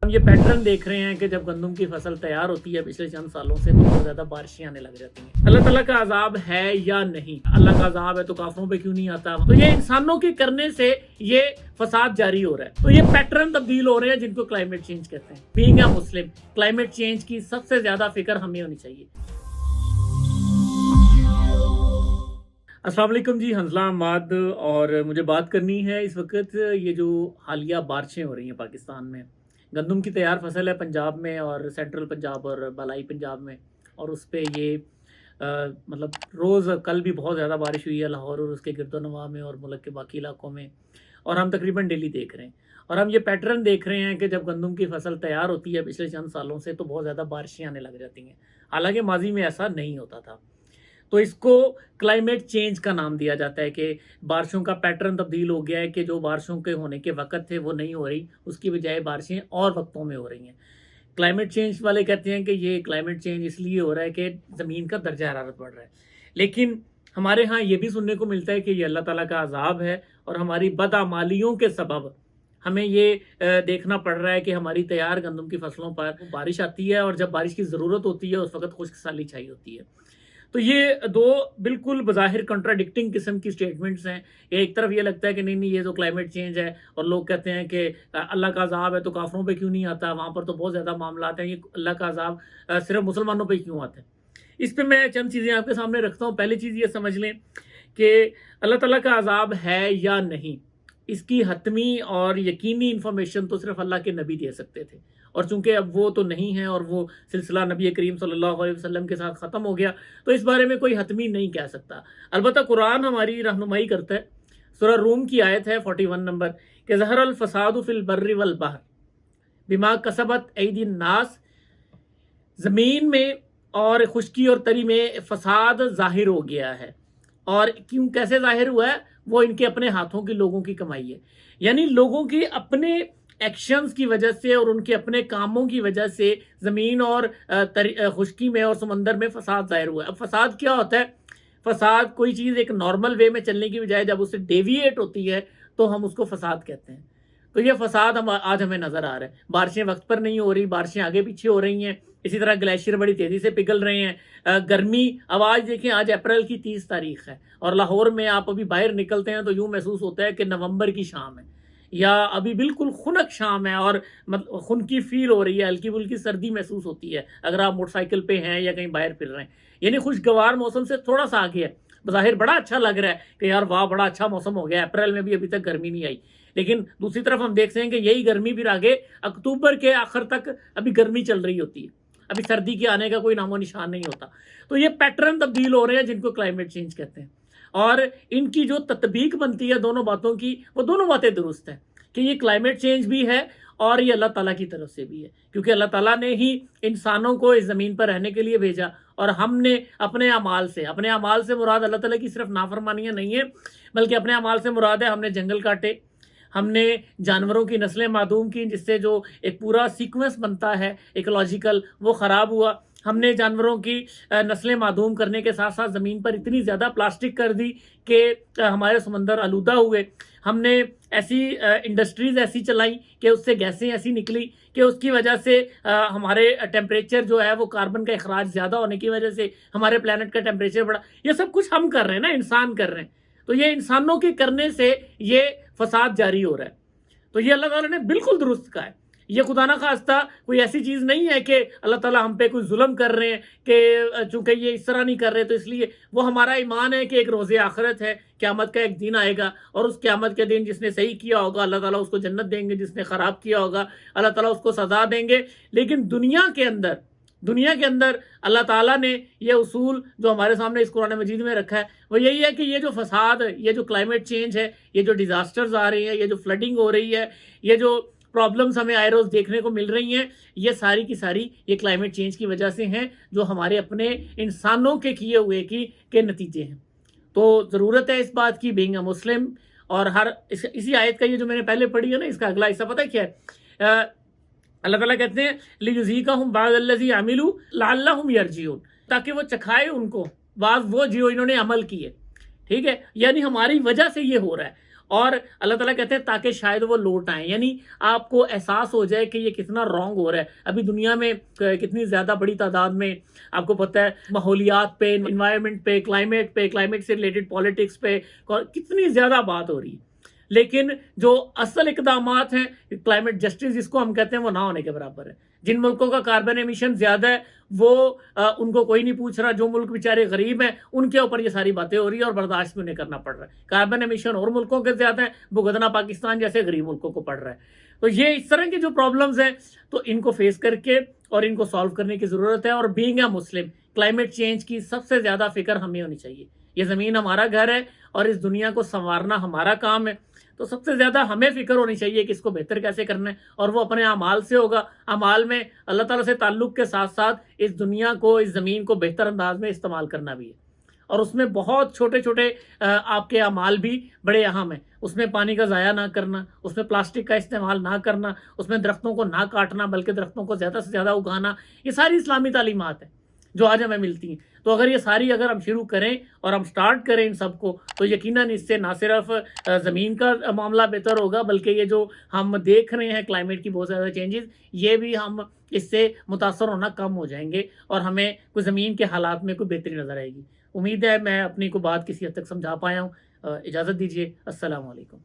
ہم یہ پیٹرن دیکھ رہے ہیں کہ جب گندم کی فصل تیار ہوتی ہے پچھلے چند سالوں سے تو بہت زیادہ بارشیں آنے لگ جاتی ہیں۔ اللہ تعالیٰ کا عذاب ہے یا نہیں؟ اللہ کا عذاب ہے تو کافروں پہ کیوں نہیں آتا؟ تو یہ انسانوں کے کرنے سے یہ فساد جاری ہو رہا ہے، تو یہ پیٹرن تبدیل ہو رہے ہیں جن کو کلائمیٹ چینج کہتے ہیں۔ Being a Muslim, climate change کی سب سے زیادہ فکر ہمیں ہونی چاہیے۔ السلام علیکم جی، حنزلہ احمد، اور مجھے بات کرنی ہے اس وقت یہ جو حالیہ بارشیں ہو رہی ہیں پاکستان میں۔ گندم کی تیار فصل ہے پنجاب میں اور سینٹرل پنجاب اور بالائی پنجاب میں، اور اس پہ یہ مطلب روز کل بھی بہت زیادہ بارش ہوئی ہے لاہور اور اس کے گرد و نواح میں اور ملک کے باقی علاقوں میں، اور ہم تقریباً ڈیلی دیکھ رہے ہیں۔ اور ہم یہ پیٹرن دیکھ رہے ہیں کہ جب گندم کی فصل تیار ہوتی ہے پچھلے چند سالوں سے تو بہت زیادہ بارشیں آنے لگ جاتی ہیں، حالانکہ ماضی میں ایسا نہیں ہوتا تھا۔ تو اس کو کلائمیٹ چینج کا نام دیا جاتا ہے کہ بارشوں کا پیٹرن تبدیل ہو گیا ہے، کہ جو بارشوں کے ہونے کے وقت تھے وہ نہیں ہو رہی، اس کی بجائے بارشیں اور وقتوں میں ہو رہی ہیں۔ کلائمیٹ چینج والے کہتے ہیں کہ یہ کلائمیٹ چینج اس لیے ہو رہا ہے کہ زمین کا درجہ حرارت بڑھ رہا ہے، لیکن ہمارے ہاں یہ بھی سننے کو ملتا ہے کہ یہ اللہ تعالیٰ کا عذاب ہے اور ہماری بدعمالیوں کے سبب ہمیں یہ دیکھنا پڑ رہا ہے کہ ہماری تیار گندم کی فصلوں پر بارش آتی ہے اور جب بارش کی ضرورت ہوتی ہے اس وقت خشک سالی چھائی ہوتی ہے۔ تو یہ دو بالکل بظاہر کنٹراڈکٹنگ قسم کی سٹیٹمنٹس ہیں۔ ایک طرف یہ لگتا ہے کہ نہیں یہ جو کلائمیٹ چینج ہے، اور لوگ کہتے ہیں کہ اللہ کا عذاب ہے تو کافروں پہ کیوں نہیں آتا، وہاں پر تو بہت زیادہ معاملات ہیں، یہ اللہ کا عذاب صرف مسلمانوں پہ کیوں آتا ہے۔ اس پہ میں چند چیزیں آپ کے سامنے رکھتا ہوں۔ پہلی چیز یہ سمجھ لیں کہ اللہ تعالیٰ کا عذاب ہے یا نہیں، اس کی حتمی اور یقینی انفارمیشن تو صرف اللہ کے نبی دے سکتے تھے، اور چونکہ اب وہ تو نہیں ہے اور وہ سلسلہ نبی کریم صلی اللہ علیہ وسلم کے ساتھ ختم ہو گیا، تو اس بارے میں کوئی حتمی نہیں کہہ سکتا۔ البتہ قرآن ہماری رہنمائی کرتا ہے۔ سورہ روم کی آیت ہے 41 نمبر کہ ظہر الفساد فی البر والبحر بما کسبت ایدی الناس، زمین میں اور خشکی اور تری میں فساد ظاہر ہو گیا ہے، اور کیوں کیسے ظاہر ہوا ہے؟ وہ ان کے اپنے ہاتھوں کی لوگوں کی کمائی ہے، یعنی لوگوں کی اپنے ایکشنز کی وجہ سے اور ان کے اپنے کاموں کی وجہ سے زمین اور خشکی میں اور سمندر میں فساد ظاہر ہوا ہے۔ اب فساد کیا ہوتا ہے؟ فساد کوئی چیز ایک نارمل وے میں چلنے کی بجائے جب اسے ڈیویٹ ہوتی ہے تو ہم اس کو فساد کہتے ہیں۔ تو یہ فساد آج ہمیں نظر آ رہا ہے۔ بارشیں وقت پر نہیں ہو رہی، بارشیں آگے پیچھے ہو رہی ہیں، اسی طرح گلیشیئر بڑی تیزی سے پگھل رہے ہیں۔ گرمی، اب آج دیکھیں آج اپریل کی 30 تاریخ ہے اور لاہور میں آپ ابھی باہر نکلتے ہیں تو یوں محسوس ہوتا ہے کہ نومبر کی شام ہے، یا ابھی بالکل خنک شام ہے اور خنکی فیل ہو رہی ہے، ہلکی پھلکی سردی محسوس ہوتی ہے اگر آپ موٹر سائیکل پہ ہیں یا کہیں باہر پھر رہے ہیں، یعنی خوشگوار موسم سے تھوڑا سا آگے ہے۔ بظاہر بڑا اچھا لگ رہا ہے کہ یار واہ بڑا اچھا موسم ہو گیا، اپریل میں بھی ابھی تک گرمی نہیں آئی، لیکن دوسری طرف ہم دیکھتے ہیں کہ یہی گرمی پھر آگے اکتوبر کے آخر تک ابھی گرمی چل رہی ہوتی ہے، ابھی سردی کے آنے کا کوئی نام و نشان نہیں ہوتا۔ تو یہ پیٹرن تبدیل ہو رہے ہیں جن کو کلائمیٹ چینج کہتے ہیں، اور ان کی جو تطبیق بنتی ہے دونوں باتوں کی، وہ دونوں باتیں درست ہیں کہ یہ کلائمیٹ چینج بھی ہے اور یہ اللہ تعالیٰ کی طرف سے بھی ہے، کیونکہ اللہ تعالیٰ نے ہی انسانوں کو اس زمین پر رہنے کے لیے بھیجا، اور ہم نے اپنے اعمال سے مراد اللہ تعالیٰ کی صرف نافرمانیاں نہیں ہیں، بلکہ اپنے اعمال سے مراد ہے ہم نے جنگل کاٹے، ہم نے جانوروں کی نسلیں معدوم کی، جس سے جو ایک پورا سیکوینس بنتا ہے ایکولوجیکل وہ خراب ہوا، ہم نے جانوروں کی نسلیں معدوم کرنے کے ساتھ ساتھ زمین پر اتنی زیادہ پلاسٹک کر دی کہ ہمارے سمندر آلودہ ہوئے، ہم نے ایسی انڈسٹریز ایسی چلائیں کہ اس سے گیسیں ایسی نکلی کہ اس کی وجہ سے ہمارے ٹیمپریچر جو ہے وہ کاربن کا اخراج زیادہ ہونے کی وجہ سے ہمارے پلانٹ کا ٹیمپریچر بڑھا۔ یہ سب کچھ ہم کر رہے ہیں نا، انسان کر رہے ہیں، تو یہ انسانوں کے کرنے سے یہ فساد جاری ہو رہا ہے۔ تو یہ اللہ تعالیٰ نے بالکل درست کہا ہے، یہ خدا نہ خواستہ کوئی ایسی چیز نہیں ہے کہ اللہ تعالیٰ ہم پہ کوئی ظلم کر رہے ہیں کہ چونکہ یہ اس طرح نہیں کر رہے تو اس لیے۔ وہ ہمارا ایمان ہے کہ ایک روز آخرت ہے، قیامت کا ایک دن آئے گا، اور اس قیامت کے دن جس نے صحیح کیا ہوگا اللہ تعالیٰ اس کو جنت دیں گے، جس نے خراب کیا ہوگا اللہ تعالیٰ اس کو سزا دیں گے۔ لیکن دنیا کے اندر اللہ تعالیٰ نے یہ اصول جو ہمارے سامنے اس قرآن مجید میں رکھا ہے وہ یہی ہے کہ یہ جو فساد، یہ جو کلائمیٹ چینج ہے، یہ جو ڈیزاسٹرز آ رہی ہیں، یہ جو فلڈنگ ہو رہی ہے، یہ جو پرابلمز ہمیں آئے روز دیکھنے کو مل رہی ہیں، یہ ساری کی ساری یہ کلائمیٹ چینج کی وجہ سے ہیں، جو ہمارے اپنے انسانوں کے کیے ہوئے کے نتیجے ہیں۔ تو ضرورت ہے اس بات کی، بینگ اے مسلم، اور اسی آیت کا یہ جو میں نے پہلے پڑھی ہے نا، اس کا اگلا حصہ پتہ کیا ہے؟ اللہ تعالیٰ کہتے ہیں لِيُذِيقَهُمْ بَعْضَ الَّذِي عَمِلُوا لَعَلَّهُمْ يَرْجِعُونَ، تاکہ وہ چکھائے ان کو بعض وہ جو انہوں نے عمل کیے، ٹھیک ہے، یعنی ہماری وجہ سے یہ ہو رہا ہے، اور اللہ تعالیٰ کہتے ہیں تاکہ شاید وہ لوٹ آئیں، یعنی آپ کو احساس ہو جائے کہ یہ کتنا رانگ ہو رہا ہے۔ ابھی دنیا میں کتنی زیادہ بڑی تعداد میں آپ کو پتہ ہے ماحولیات پہ، انوائرمنٹ پہ، کلائمیٹ سے ریلیٹڈ پالیٹکس پہ کتنی زیادہ بات ہو رہی ہے، لیکن جو اصل اقدامات ہیں کلائمیٹ جسٹس جس کو ہم کہتے ہیں وہ نہ ہونے کے برابر ہے۔ جن ملکوں کا کاربن ایمیشن زیادہ ہے وہ ان کو کوئی نہیں پوچھ رہا، جو ملک بیچارے غریب ہیں ان کے اوپر یہ ساری باتیں ہو رہی ہیں اور برداشت بھی انہیں کرنا پڑ رہا ہے۔ کاربن ایمیشن اور ملکوں کے زیادہ ہے، بھگتنا پاکستان جیسے غریب ملکوں کو پڑ رہا ہے۔ تو یہ اس طرح کے جو پرابلمز ہیں تو ان کو فیس کر کے اور ان کو سالو کرنے کی ضرورت ہے، اور being a Muslim climate change کی سب سے زیادہ فکر ہمیں ہونی چاہیے۔ یہ زمین ہمارا گھر ہے اور اس دنیا کو سنوارنا ہمارا کام ہے، تو سب سے زیادہ ہمیں فکر ہونی چاہیے کہ اس کو بہتر کیسے کرنا ہے، اور وہ اپنے اعمال سے ہوگا۔ اعمال میں اللہ تعالیٰ سے تعلق کے ساتھ ساتھ اس دنیا کو، اس زمین کو بہتر انداز میں استعمال کرنا بھی ہے، اور اس میں بہت چھوٹے چھوٹے آپ کے اعمال بھی بڑے اہم ہیں۔ اس میں پانی کا ضائع نہ کرنا، اس میں پلاسٹک کا استعمال نہ کرنا، اس میں درختوں کو نہ کاٹنا بلکہ درختوں کو زیادہ سے زیادہ اگانا، یہ ساری اسلامی تعلیمات ہیں جو آج ہمیں ملتی ہیں۔ تو اگر یہ ساری اگر ہم شروع کریں اور ہم سٹارٹ کریں ان سب کو، تو یقیناً اس سے نہ صرف زمین کا معاملہ بہتر ہوگا بلکہ یہ جو ہم دیکھ رہے ہیں کلائمیٹ کی بہت زیادہ چینجز، یہ بھی ہم اس سے متاثر ہونا کم ہو جائیں گے اور ہمیں کوئی زمین کے حالات میں کوئی بہتری نظر آئے گی۔ امید ہے میں اپنی کو بات کسی حد تک سمجھا پایا ہوں۔ اجازت دیجیے، السلام علیکم۔